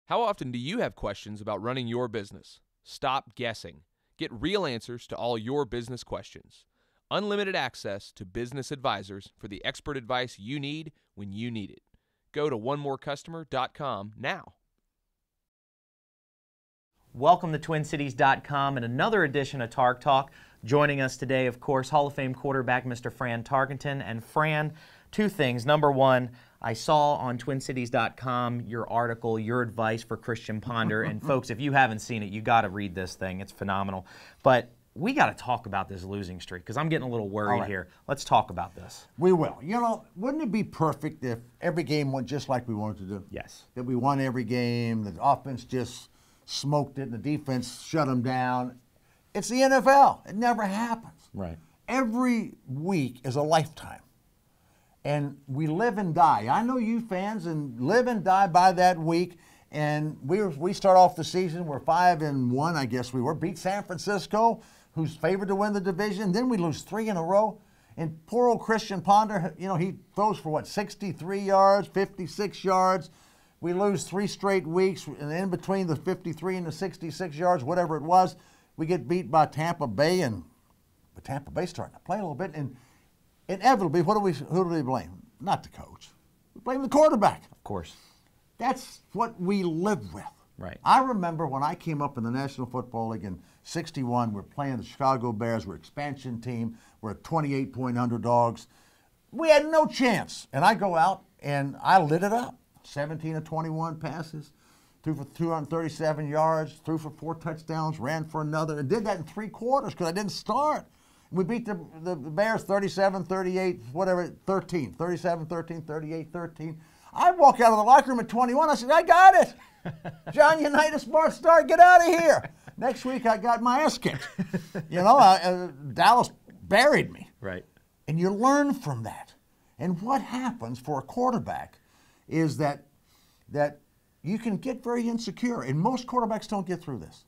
How often do you have questions about running your business? Stop guessing. Get real answers to all your business questions. Unlimited access to business advisors for the expert advice you need when you need it. Go to onemorecustomer.com now. Welcome to TwinCities.com and another edition of Tark Talk. Joining us today, of course, Hall of Fame quarterback Mr. Fran Tarkenton. And Fran, two things. Number one, I saw on TwinCities.com your article, your advice for Christian Ponder. And folks, if you haven't seen it, you got to read this thing. It's phenomenal. But we got to talk about this losing streak because I'm getting a little worried here. Let's talk about this. We will. You know, wouldn't it be perfect if every game went just like we wanted to do? Yes. That we won every game, the offense just smoked it, and the defense shut them down. It's the NFL. It never happens. Right. Every week is a lifetime. And we live and die. I know you fans and live and die by that week. And we start off the season, we're 5-1, I guess we were. Beat San Francisco, who's favored to win the division. Then we lose 3 in a row. And poor old Christian Ponder, you know, he throws for what, 63 yards, 56 yards. We lose 3 straight weeks. And in between the 53 and the 66 yards, whatever it was, we get beat by Tampa Bay. And Tampa Bay's starting to play a little bit. And inevitably, who do we blame? Not the coach. We blame the quarterback. Of course. That's what we live with. Right. I remember when I came up in the National Football League in '61, we're playing the Chicago Bears. We're an expansion team. We're a 28-point underdogs. We had no chance. And I go out and I lit it up. 17 of 21 passes, threw for 237 yards, threw for 4 touchdowns, ran for another, and did that in 3 quarters because I didn't start. We beat the Bears 37-38, whatever, 13, 37-13, 38-13. I walk out of the locker room at 21. I said, I got it. John Unitas, Bart Starr, get out of here. Next week, I got my ass kicked. You know, Dallas buried me. Right. And you learn from that. And what happens for a quarterback is that you can get very insecure. And most quarterbacks don't get through this.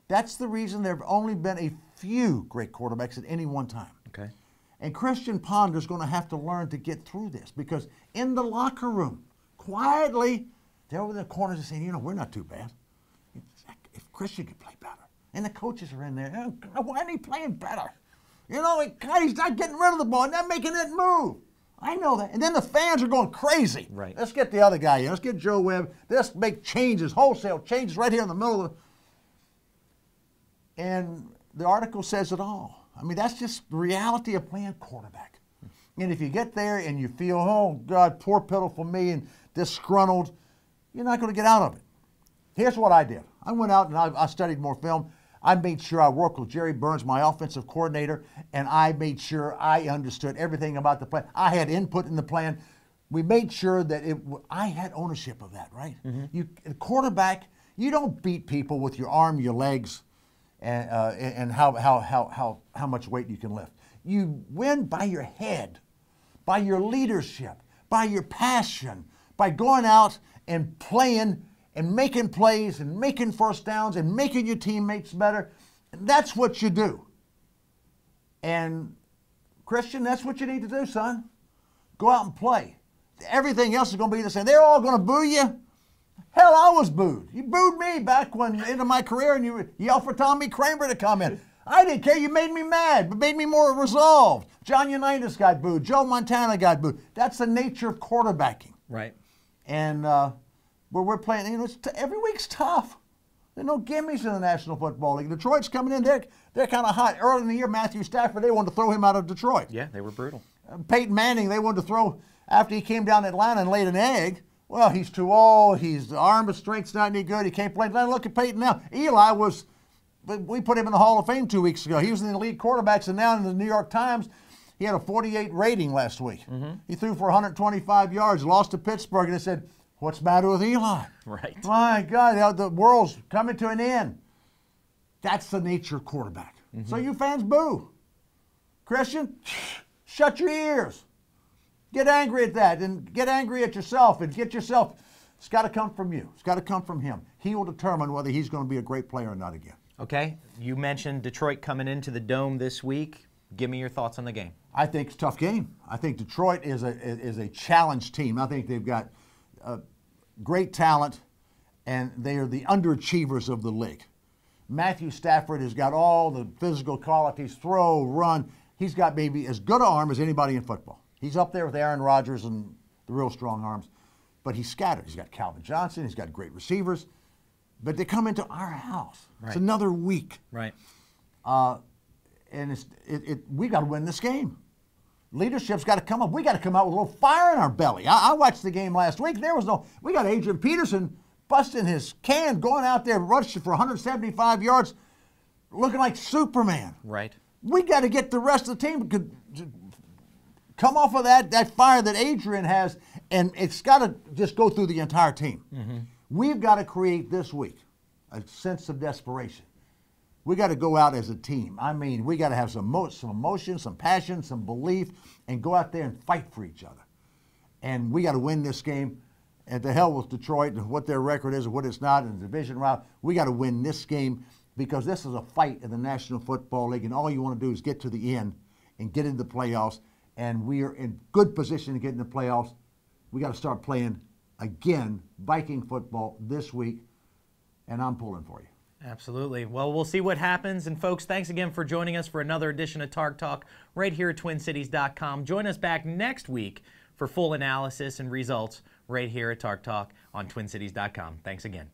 That's the reason there have only been a few great quarterbacks at any one time. Okay. And Christian Ponder is going to have to learn to get through this because in the locker room, quietly, they're over in the corners and saying, you know, we're not too bad. If Christian could play better. And the coaches are in there, oh, why isn't he playing better? You know, God, he's not getting rid of the ball, not making it move. I know that. And then the fans are going crazy. Right. Let's get the other guy in. Let's get Joe Webb. Let's make changes, wholesale changes right here in the middle of the... And the article says it all. I mean, that's just the reality of playing quarterback. And if you get there and you feel, oh, God, poor pitiful me and disgruntled, you're not going to get out of it. Here's what I did. I went out and I studied more film. I made sure I worked with Jerry Burns, my offensive coordinator, and I made sure I understood everything about the plan. I had input in the plan. We made sure that I had ownership of that, right? Mm-hmm. The quarterback, you don't beat people with your arm, your legs, and how much weight you can lift. You win by your head, by your leadership, by your passion, by going out and playing and making plays and making first downs and making your teammates better. And that's what you do. And Christian, that's what you need to do, son. Go out and play. Everything else is going to be the same. They're all going to boo you. Hell, I was booed. You booed me back when into my career and you yelled for Tommy Kramer to come in. I didn't care. You made me mad, but made me more resolved. John Unitas got booed. Joe Montana got booed. That's the nature of quarterbacking. Right. And we're playing, you know, every week's tough. There are no gimmies in the National Football League. Detroit's coming in. They're kind of hot. Early in the year, Matthew Stafford, they wanted to throw him out of Detroit. Yeah, they were brutal. Peyton Manning, they wanted to throw after he came down to Atlanta and laid an egg. Well, he's too old. His arm strength's not any good. He can't play. Look at Peyton now. Eli we put him in the Hall of Fame 2 weeks ago. He was in the elite quarterbacks, and now in the New York Times, he had a 48 rating last week. Mm-hmm. He threw for 125 yards, lost to Pittsburgh, and they said, what's the matter with Eli? Right. My God, the world's coming to an end. That's the nature of quarterback. Mm-hmm. So you fans boo. Christian, shut your ears. Get angry at that and get angry at yourself and get yourself. It's got to come from you. It's got to come from him. He will determine whether he's going to be a great player or not again. Okay. You mentioned Detroit coming into the Dome this week. Give me your thoughts on the game. I think it's a tough game. I think Detroit is a challenge team. I think they've got great talent, and they are the underachievers of the league. Matthew Stafford has got all the physical qualities, throw, run. He's got maybe as good an arm as anybody in football. He's up there with Aaron Rodgers and the real strong arms, but he's scattered. He's got Calvin Johnson. He's got great receivers, but they come into our house. Right. It's another week. Right. And we got to win this game. Leadership's got to come up. We got to come out with a little fire in our belly. I watched the game last week. We got Adrian Peterson busting his can, going out there rushing for 175 yards, looking like Superman. Right. We got to get the rest of the team to come off of that fire that Adrian has, and it's got to just go through the entire team. Mm-hmm. We've got to create this week a sense of desperation. We got to go out as a team. I mean, we got to have some emotion, some passion, some belief, and go out there and fight for each other. And we got to win this game. And to hell with Detroit and what their record is and what it's not in the division round. We got to win this game because this is a fight in the National Football League, and all you want to do is get to the end and get into the playoffs. And we are in good position to get in the playoffs. We got to start playing again Viking football this week, and I'm pulling for you. Absolutely. Well, we'll see what happens. And folks, thanks again for joining us for another edition of Tark Talk right here at TwinCities.com. Join us back next week for full analysis and results right here at Tark Talk on TwinCities.com. Thanks again.